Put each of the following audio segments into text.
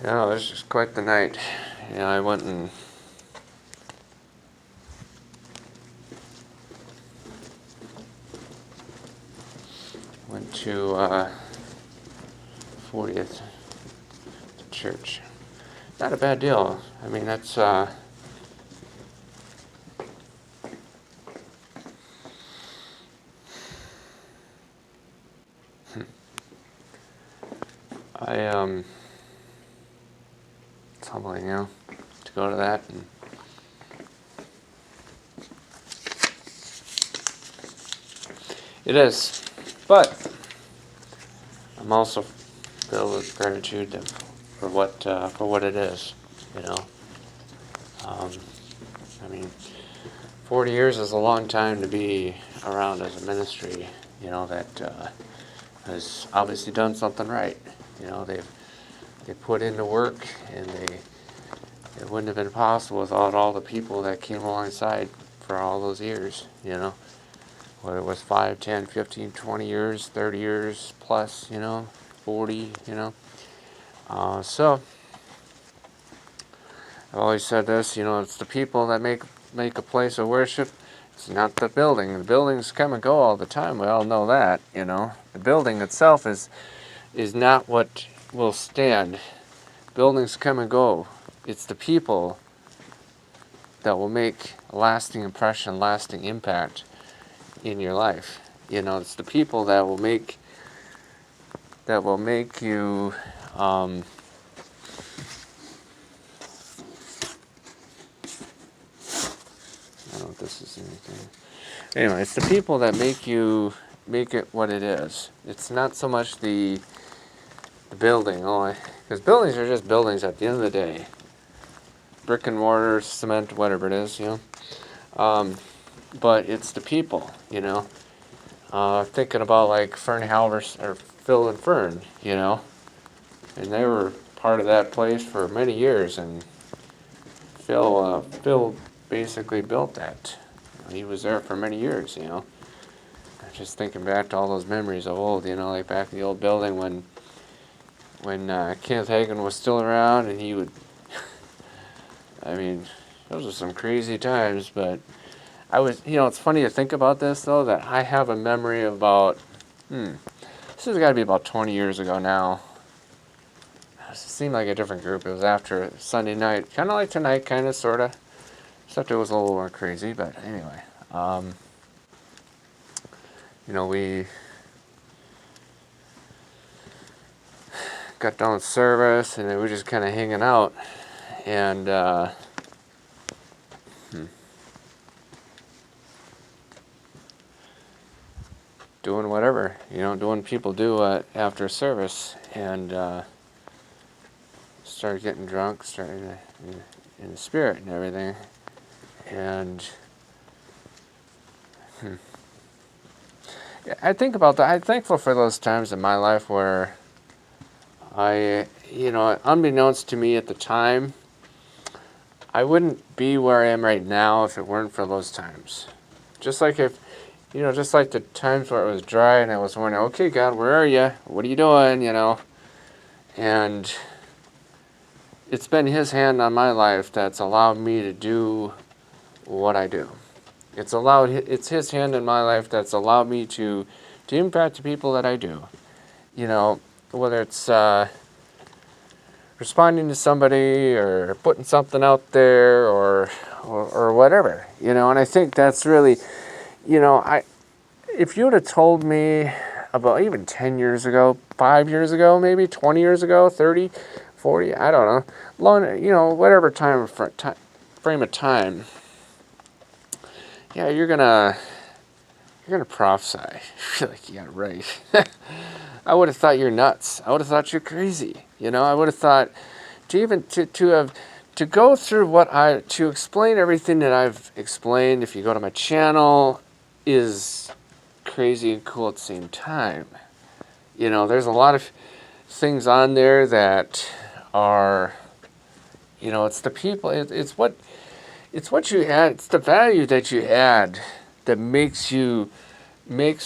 Yeah, it was just quite the night. I went and went to 40th church. Not a bad deal. I mean, that's it's humbling, to go to that. And it is, but I'm also filled with gratitude for what it is. I mean, 40 years is a long time to be around as a ministry. That has obviously done something right. They put in the work, and it wouldn't have been possible without all the people that came alongside for all those years. Whether it was 5, 10, 15, 20 years, 30 years plus, 40, so I've always said this, it's the people that make a place of worship. It's not the building. The buildings come and go all the time. We all know that, The building itself is not what will stand. Buildings come and go. It's the people that will make a lasting impression, lasting impact in your life. It's the people that will make you I don't know if this is anything. Anyway, it's the people that make it what it is. It's not so much the building, because buildings are just buildings at the end of the day. Brick and mortar, cement, whatever it is, but it's the people, Thinking about like Fern Halvers or Phil and Fern, and they were part of that place for many years, and Phil basically built that. He was there for many years, Just thinking back to all those memories of old, like back in the old building when Kenneth Hagin was still around, and he would. I mean, those are some crazy times, but it's funny to think about this though, that I have a memory of about, this has got to be about 20 years ago now. It seemed like a different group. It was after Sunday night, kind of like tonight, kind of, sort of. Except it was a little more crazy, but anyway. We got done with service, and we were just kind of hanging out, and doing whatever, doing people do after service, and started getting drunk, started in the spirit and everything, and I think about that. I'm thankful for those times in my life where unbeknownst to me at the time, I wouldn't be where I am right now if it weren't for those times. Just like just like the times where it was dry and I was wondering, okay, God, where are you? What are you doing? And it's been His hand on my life that's allowed me to do what I do. It's His hand in my life that's allowed me to impact the people that I do. Whether it's responding to somebody or putting something out there or whatever, and I think that's really, if you would have told me about even 10 years ago, 5 years ago, maybe 20 years ago, 30, 40, I don't know, long, whatever frame of time, yeah, you're gonna prophesy. You're like, yeah, right. I would have thought you're nuts. I would have thought you're crazy. I would have thought to go through to explain everything that I've explained, if you go to my channel, is crazy and cool at the same time. There's a lot of things on there that are, it's the people, it's what you add, it's the value that you add that makes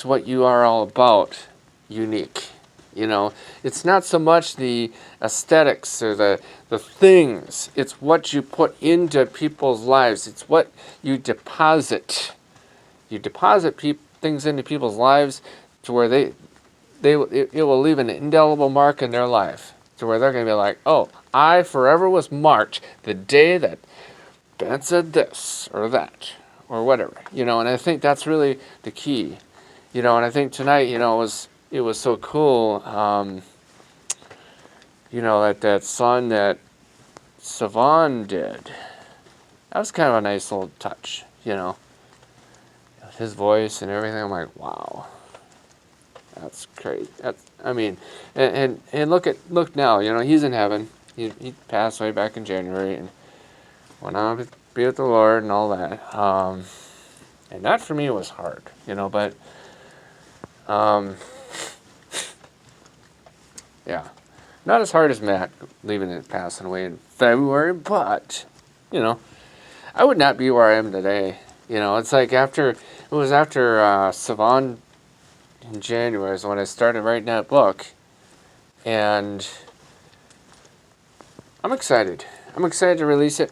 what you are all about unique. You know, it's not so much the aesthetics or the things. It's what you put into people's lives. It's what you deposit. You deposit things into people's lives to where it will leave an indelible mark in their life. To where they're going to be like, oh, I forever was marked the day that Ben said this or that or whatever. You know, and I think that's really the key. You know, and I think tonight, you know, it was so cool. You know, that song that Savon did. That was kind of a nice little touch, you know. His voice and everything. I'm like, wow, that's crazy. I mean, and look now. You know, he's in heaven. He passed away back in January and went on to be with the Lord and all that. And that for me was hard, you know. But yeah, not as hard as Matt leaving and passing away in February. But you know, I would not be where I am today. You know, it's like after Savon in January is when I started writing that book, and I'm excited. I'm excited to release it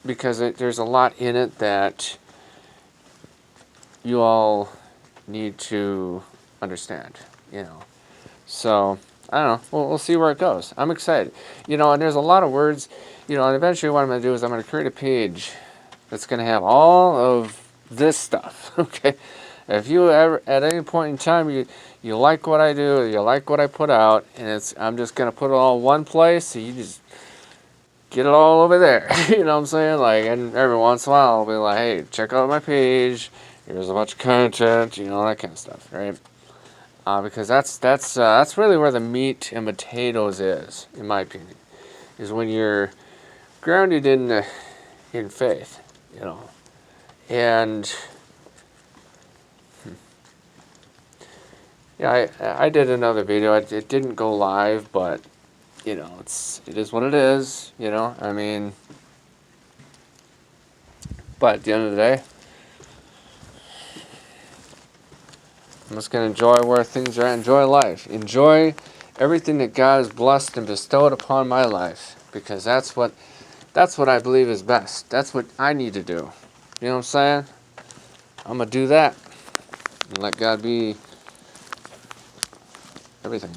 because there's a lot in it that you all need to understand, you know. So, I don't know. We'll see where it goes. I'm excited. You know, and there's a lot of words, you know, and eventually what I'm going to do is I'm going to create a page that's going to have all of this stuff, okay? If you ever, at any point in time, you like what I do, you like what I put out, and I'm just going to put it all in one place, so you just get it all over there. You know what I'm saying? Like, and every once in a while, I'll be like, hey, check out my page. Here's a bunch of content, you know, that kind of stuff, right? Because that's really where the meat and potatoes is, in my opinion, is when you're grounded in faith, you know, and yeah, I did another video. It didn't go live, but you know, it is what it is, you know. I mean, but at the end of the day, I'm just gonna enjoy where things are at. Enjoy life. Enjoy everything that God has blessed and bestowed upon my life, because that's what I believe is best. That's what I need to do. You know what I'm saying? I'm gonna do that and let God be everything.